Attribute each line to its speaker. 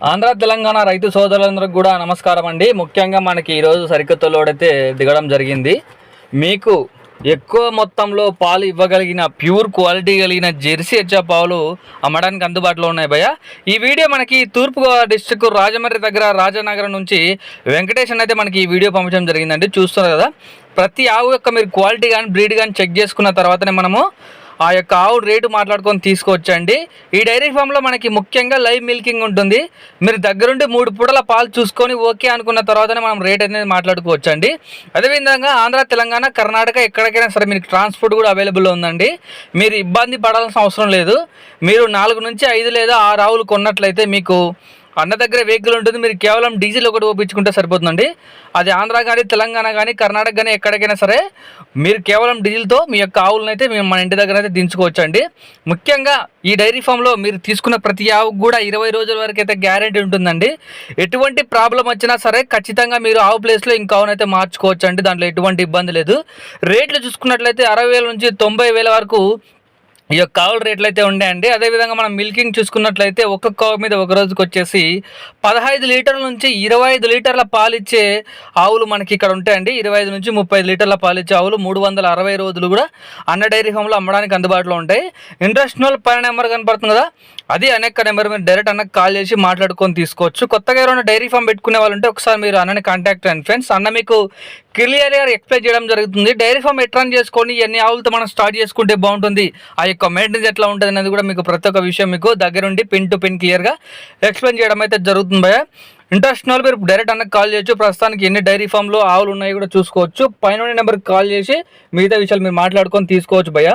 Speaker 1: ఆంధ్ర తెలంగాణ రైతు సోదరులందరికీ కూడా నమస్కారం అండి. ముఖ్యంగా మనకి ఈరోజు సరికొత్త లోడ్ అయితే దిగడం జరిగింది. మీకు ఎక్కువ మొత్తంలో పాలు ఇవ్వగలిగిన ప్యూర్ క్వాలిటీ కలిగిన జెర్సీ హెచ్ఎఫ్ పాలు అమ్మడానికి అందుబాటులో ఉన్నాయి భయ్య. ఈ వీడియో మనకి తూర్పుగోదావరి డిస్ట్రిక్ట్ రాజమండ్రి దగ్గర రాజనగరం నుంచి వెంకటేష్ అయితే మనకి ఈ వీడియో పంపించడం జరిగిందండి. చూస్తున్నారు కదా, ప్రతి ఆవు యొక్క మీరు క్వాలిటీ కానీ బ్రీడ్ కానీ చెక్ చేసుకున్న తర్వాతనే మనము ఆ యొక్క ఆవు రేటు మాట్లాడుకొని తీసుకొచ్చండి. ఈ డైరీ ఫామ్లో మనకి ముఖ్యంగా లైవ్ మిల్కింగ్ ఉంటుంది. మీరు దగ్గరుండి 3 పూటల పాలు చూసుకొని ఓకే అనుకున్న తర్వాతనే మనం రేట్ అనేది మాట్లాడుకోవచ్చండి. అదేవిధంగా ఆంధ్ర, తెలంగాణ, కర్ణాటక ఎక్కడికైనా సరే మీకు ట్రాన్స్పోర్ట్ కూడా అవైలబుల్ ఉందండి. మీరు ఇబ్బంది పడాల్సిన అవసరం లేదు. మీరు 4 నుంచి 5 లేదా 6 ఆవులు కొన్నట్లయితే మీకు అన్న దగ్గర వెహికల్ ఉంటుంది. మీరు కేవలం డీజిల్ ఒకటి ఓపించుకుంటే సరిపోతుందండి. అది ఆంధ్ర కానీ, తెలంగాణ కానీ, కర్ణాటక కానీ ఎక్కడికైనా సరే మీరు కేవలం డీజిల్తో మీ యొక్క ఆవులను అయితే మేము మన ఇంటి దగ్గర అయితే దించుకోవచ్చండి. ముఖ్యంగా ఈ డైరీ ఫామ్లో మీరు తీసుకున్న ప్రతి ఆవుకు కూడా 20 రోజుల వరకు అయితే గ్యారెంటీ ఉంటుందండి. ఎటువంటి ప్రాబ్లం వచ్చినా సరే ఖచ్చితంగా మీరు ఆవు ప్లేస్లో ఇంకా ఆవునైతే మార్చుకోవచ్చండి. దాంట్లో ఎటువంటి ఇబ్బంది లేదు. రేట్లు చూసుకున్నట్లయితే 60,000 నుంచి 90,000 వరకు ఈ యొక్క ఆవుల రేట్లు అయితే ఉన్నాయండి. అదేవిధంగా మనం మిల్కింగ్ చూసుకున్నట్లయితే ఒక్కొక్క ఆవు మీద ఒక రోజుకి వచ్చేసి 15 లీటర్ల నుంచి 25 లీటర్ల పాలు ఇచ్చే ఆవులు మనకి ఇక్కడ ఉంటాయండి. 25 నుంచి 35 లీటర్ల పాలు ఇచ్చే ఆవులు 360 రోజులు కూడా అన్న డైరీ ఫామ్లో అమ్మడానికి అందుబాటులో ఉంటాయి. ఇంట్రెస్ట్ ఉన్న పైన నెంబర్ కనపడుతుంది కదా, అది అనేక నెంబర్ మీరు డైరెక్ట్ అన్నకు కాల్ చేసి మాట్లాడుకొని తీసుకోవచ్చు. కొత్తగా ఎవరైనా డైరీ ఫామ్ పెట్టుకునే వాళ్ళు ఉంటే ఒకసారి మీరు అన్నని కాంటాక్ట్ అండ్ ఫ్రెండ్స్. అన్న మీకు క్లియర్గా ఎక్స్ప్లెయిన్ చేయడం జరుగుతుంది. డైరీ ఫామ్ ఎట్లా చేసుకొని ఎన్ని ఆవులతో మనం స్టార్ట్ చేసుకుంటే బాగుంటుంది, ఆ యొక్క మెయింటెనెన్స్ ఎట్లా ఉంటుంది అనేది కూడా మీకు ప్రతి ఒక్క విషయం మీకు దగ్గరుండి పిన్ టు పిన్ క్లియర్గా ఎక్స్ప్లెయిన్ చేయడం అయితే జరుగుతుంది భయ్య. ఇంట్రెస్ట్ ఉన్న మీరు డైరెక్ట్ అన్నకు కాల్ చేయొచ్చు. ప్రస్తుతానికి ఎన్ని డైరీ ఫామ్లో ఆవులు ఉన్నాయి కూడా చూసుకోవచ్చు. పైన నెంబర్కి కాల్ చేసి మిగతా విషయాలు మీరు మాట్లాడుకొని తీసుకోవచ్చు భయ్య.